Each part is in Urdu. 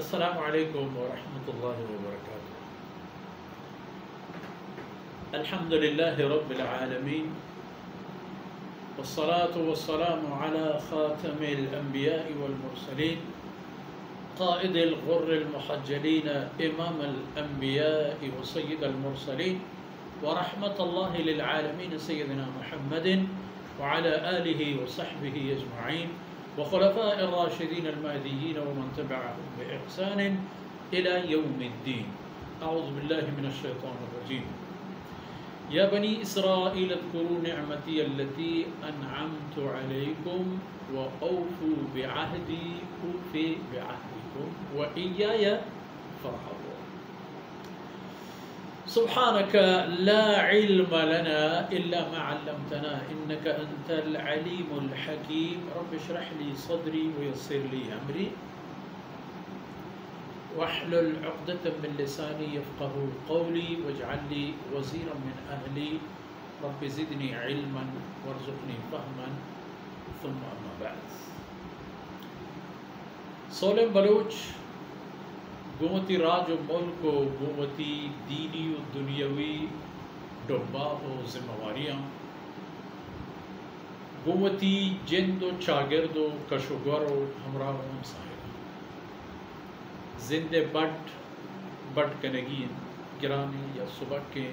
السلام علیکم ورحمۃ اللہ وبرکاتہ۔ الحمد للہ رب العالمین والصلاة والسلام على خاتم الانبیاء والمرسلین قائد الغر المحجلین امام الانبیاء وسید المرسلین ورحمۃ اللہ للعالمین سیدنا محمد وعلى آلہ وصحبہ اجمعین وخلفاء الراشدين المهديين ومن تبعهم بإحسان إلى يوم الدين. أعوذ بالله من الشيطان الرجيم. يا بني إسرائيل اذكروا نعمتي التي أنعمت عليكم وأوفوا بعهدي أوف بعهدكم وإياي فارهبون. سبحانك لا علم لنا إلا ما علمتنا إنك أنت العليم الحكيم. رب اشرح لي صدري ويسر لي أمري واحلل عقدة من لساني يفقه قولي واجعل لي وزيرا من أهلي رب زدني علما وارزقني فهما ثم أما بعد. سولم بلوچ گومتی راج و ملک و گومتی دینی و دنیاوی ڈبا و ذمہ واریاں گومتی جند و چاگرد و کشوگر و ہمراہ و ہمسائر زندے بٹ کنگین گرانے یا صبح کے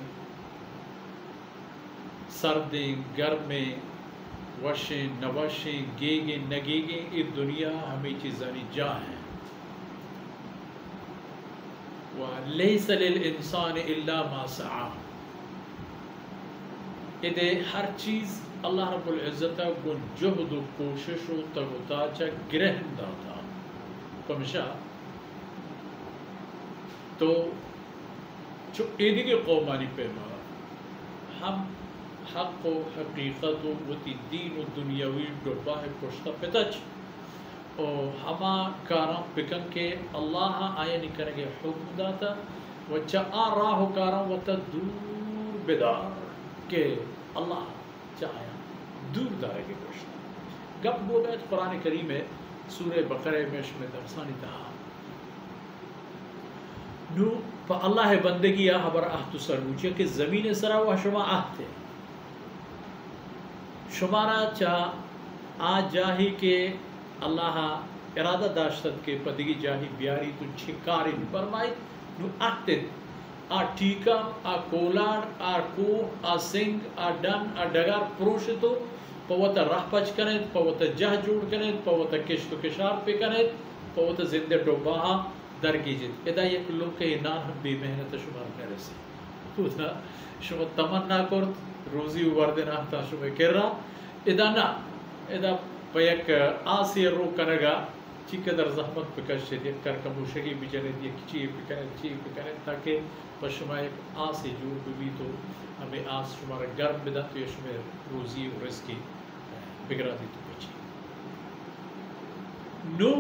سردیں گرمیں وشیں نوشیں گیگیں نگیگیں یہ دنیا ہمیں چیزانی جا ہیں. وَلَيْسَ لِلْإِنسَانِ إِلَّا مَا سَعَى. یہ ہر چیز اللہ رب العزت کو جہد و کوشش و تگوتاچا گرہن داتا پمشا تو چو ایدی کے قومانی پیما ہم حق و حقیقت و وتی دین و دنیاوی ڈبا ہے پشتا پتچ اور ہما کاراں پکن کے اللہ آیا نہیں کریں گے حکم داتا و چاہ راہ کاراں و تا دور بدار کہ اللہ چاہیا دور دارے کے گوشتا. گب بو بیت قرآن کریم ہے سورہ بقرہ میں شمع درسانی تہا نو پا اللہ بندگی یا حبر آہتو سرموچیا کہ زمین سرا وہ شما آہتے شمارا چاہ آ جاہی کے اللہ ارادہ داشتت کے پدگی جاہی بیاری تو چھکاری فرمائی نو آتت آ ٹیکا آ کولاڑ آ کوہ آ سنگ آ ڈن آ ڈگار پروشتو پوتا راہ پچ کنید پوتا جہ جوڑ کنید پوتا کشت و کشار پہ کنید پوتا زندے ڈوباہا در کیجید. ادا یک لوگ کہ نان ہم بے محنت شمار کرے سے پوتا شما تمنا کرد روزی وردن آتا شما کر رہا ادا نا ادا پیک آسی رو کنگا چی قدر زحمت پکش یک کرکموشگی بجنید یک چی پکرد تاکہ پشما ایک آسی جوڑ بھی تو ہمیں آس شمارا گرم بدا تو یہ شما روزی و رزقی بگرا دی تو بچی. نو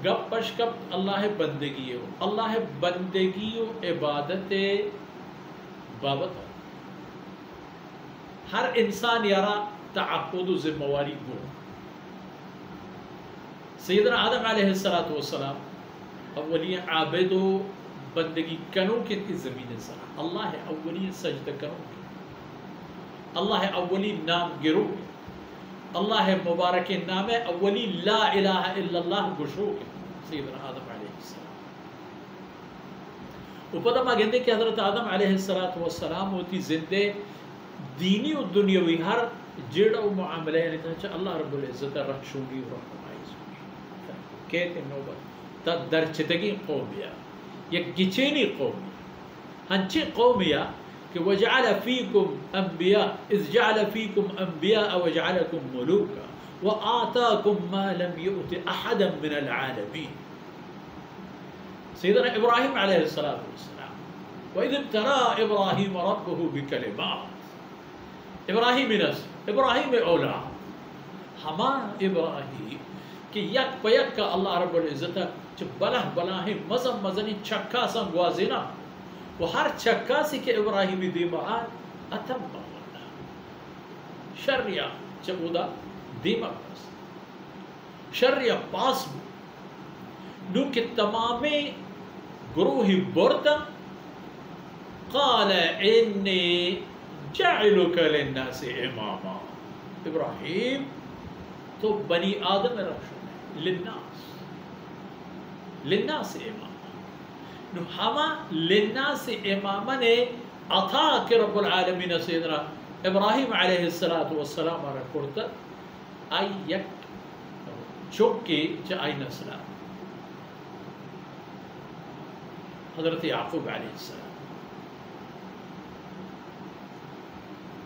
گپ پش کپ اللہ بندگی ہو اللہ بندگی و عبادت بابت ہر انسان یارا تعقد و ذمہ واری گو. سیدنا آدم علیہ السلام اولی عابد و بندگی کنو کے زمین سرا اللہ اولی سجدہ کنو کے اللہ اولی نام گرو کے اللہ مبارک نام اولی لا الہ الا اللہ گشو کے سیدنا آدم علیہ السلام. اوپر ما گندے کہ حضرت آدم علیہ السلام ہوتی زندے دینی و دنیاوی ہر جیڑا و معاملہ یعنی تھا اللہ رب العزت رکشونی و رحمائی کہتے نوبت تا درچتگی قومیا یک گچینی قومی ہنچی قومیا کہ وجعل فیکم انبیاء اذ جعل فیکم انبیاء وجعلکم ملوکا وآتاکم ما لم یؤت احدا من العالمین. سیدنا ابراہیم علیہ السلام وَإِذِ ابْتَلَىٰ إِبْرَاهِيمَ رَبُّهُ بِكَلِمَاتٍ ابراہیم نسل ابراہیم اولاد ہما ابراہیم کہ یک پیک کا اللہ رب العزت چھ بلہ بلاہیں مزم مزنی چکا سن گوازینا وہ ہر چکا سی کہ ابراہیمی دیمہات اتم باولا شریعہ چبودا دیمہ پاس شریعہ پاس نو کہ تمام گروہ بردا قال انی جعلک للناس اماما ابراہیم تو بنی آدم رکھ للناس اماما نو ہما للناس اماما نے عطا کہ رب العالمین سیدنا ابراہیم علیہ السلام رکھتا آئی یک چوکی چا آئی نسلہ حضرت یعقوب علیہ السلام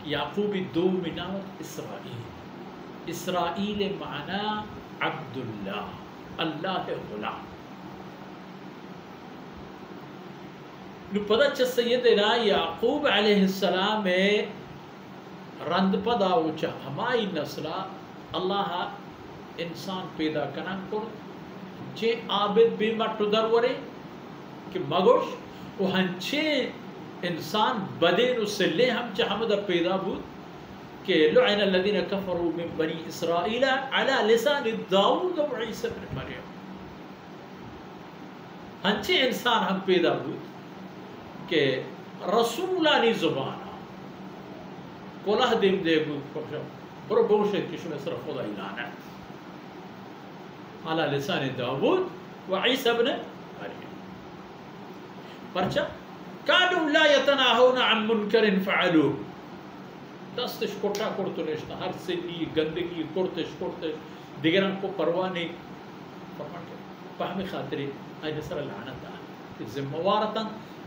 یعقوب دو مناوت اسرائیل معنی عبداللہ اللہ غلام نو پتہ چا سیدنا یعقوب علیہ السلام رند پدا وچا ہمائی نسلہ اللہ انسان پیدا کنن کر چے عابد بے مٹو درورے کہ مگوش وہ ہنچے انسان بدین اس سے لے ہم چاہمدہ پیدا بود کہ لعن الذین کفروا من بنی اسرائیل علی لسان داود و عیسی بن مریم ہنچے انسان ہم پیدا بود کہ رسولانی زبانا کلہ دیم دے بود برو بوشت کشو میں صرف خدا لعنت علی لسان داود و عیسی بن مریم پرچہ کانوا لا یتناہون عن منکر فعلوه دستش کٹا کرتو نشتا ہر سلی گندگی کرتش دیگران کو پرواہ نہیں فرمان کے پہمی خاطری آئی سر لعنت کہ ذمہ وارتا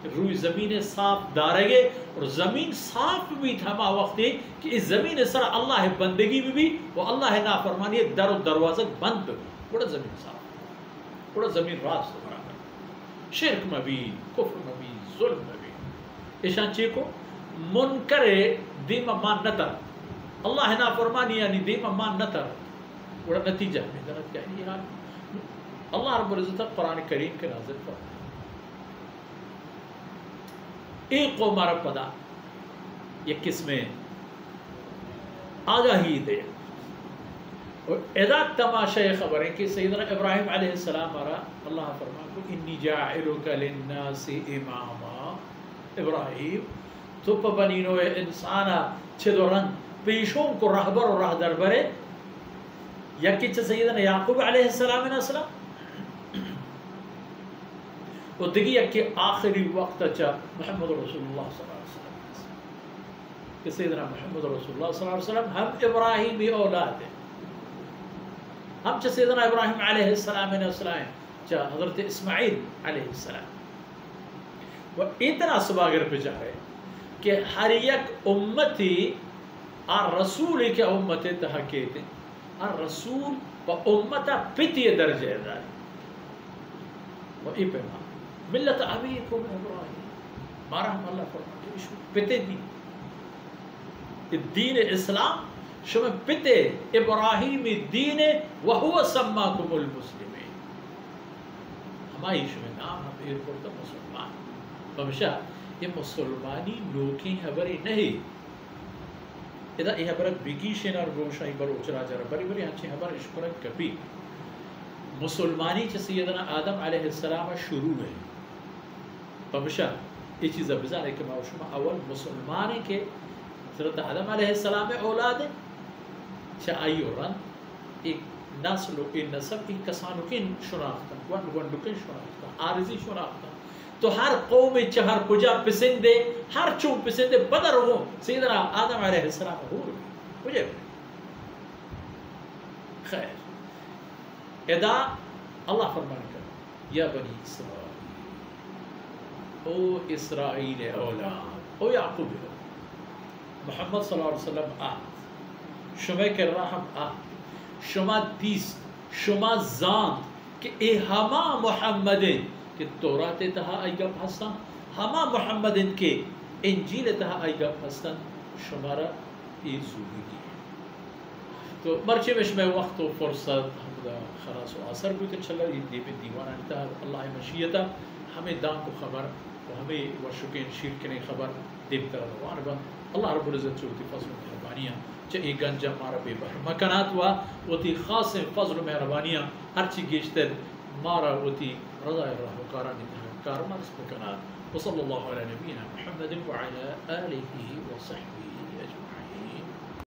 روی زمین صاف دارگے اور زمین صاف بھی تھا ما وقتی کہ اس زمین سر اللہ بندگی بھی وہ اللہ نافرمانی در و دروازہ بند بھی بڑا زمین صاف بڑا زمین راست برابر شرک مبین کفر مبین ظلم مبین ایشان چی کو منکر دیما مان نتر اللہ نافرمانی یعنی دیما مان نتر بڑا نتیجہ میں درد کیا ہے اللہ رب العزت قرآن کریم کے نازل فرمائے ایک قوم عرب پدا یہ کس میں آگاہی دے اور ادا تماشا خبر ہے کہ سیدنا ابراہیم علیہ السلام اللہ فرما کو انی جاعلک للناس اماما ابراہیم تو پا بنینو انسانا چھے دوران پیشوں کو رہبر و رہدر برے یکی چھے سیدنا یعقوب علیہ السلام وہ دیکھیں کہ آخری وقت چا محمد رسول اللہ صلی اللہ علیہ وسلم کہ سیدنا محمد رسول اللہ صلی اللہ علیہ وسلم ہم ابراہیمی اولاد ہیں ہم چا سیدنا ابراہیم علیہ السلام چا حضرت اسماعیل علیہ السلام وہ اتنا سباگر پہ جا رہے کہ ہر یک امتی اور رسول کے امت تحقیت اور رسول و امتا پتی درجہ داری وہ ای پیمان ملت ابیکم ابراہیم مارا ہم اللہ فرماتے ہیں پتے دین اسلام شما پتے ابراہیم دین وہو سماکم المسلمین ہمائی شما نام ہم ایر کرتا مسلمان ہمیشہ یہ مسلمانی لوکی حبری نہیں اذا یہ حبرت بگی شنر گوشائی بر اچرا جرہ بری بری ہنچی حبر اشکرت کبھی مسلمانی چھ سیدنا آدم علیہ السلام شروع ہے ہمیشہ یہ چیز بزار ہے کہ شما اول مسلمانی کے حضرت آدم علیہ السلام اولاد چھ آئی رن ایک نسل و ایک نسب ایک کسانو کی شناختا گوندکن شناختا عارضی شناختا تو ہر قوم چہر کجا پسندے ہر چون پسندے بدر ہو سیدنا آدم علیہ السلام ہو مجھے خیر ادا اللہ فرمان کر یا بنی اسرائیل او اسرائیل اولاد او یعقوب محمد صلی اللہ علیہ وسلم شما کے رحم شما دیس شما زان کہ اے ہما محمدین کہ تورات تہا آئی گپ ہستن ہما محمدین کے انجیل تہا آئی گپ ہستن شمارا ای زوگی تو مرچے میں شما وقت و فرصت خلاص و آثر بھی انشاءاللہ یہ دیو دیوان انتا اللہ مشیطہ ہمیں دان کو خبر و ہمیں ورشکین شیر کے خبر دیو تر روان بند اللہ رب العزت چوتی فضل و مہربانیاں چاہیے گنجا مارا بے بہر مکنات ہوا وہ تی خاص فضل و مہربانیاں ہر چی گیشتر مارا وتي رضا الله قارنتها كارما اسمكنا وصلى الله على نبينا محمد وعلى آله وصحبه أجمعين.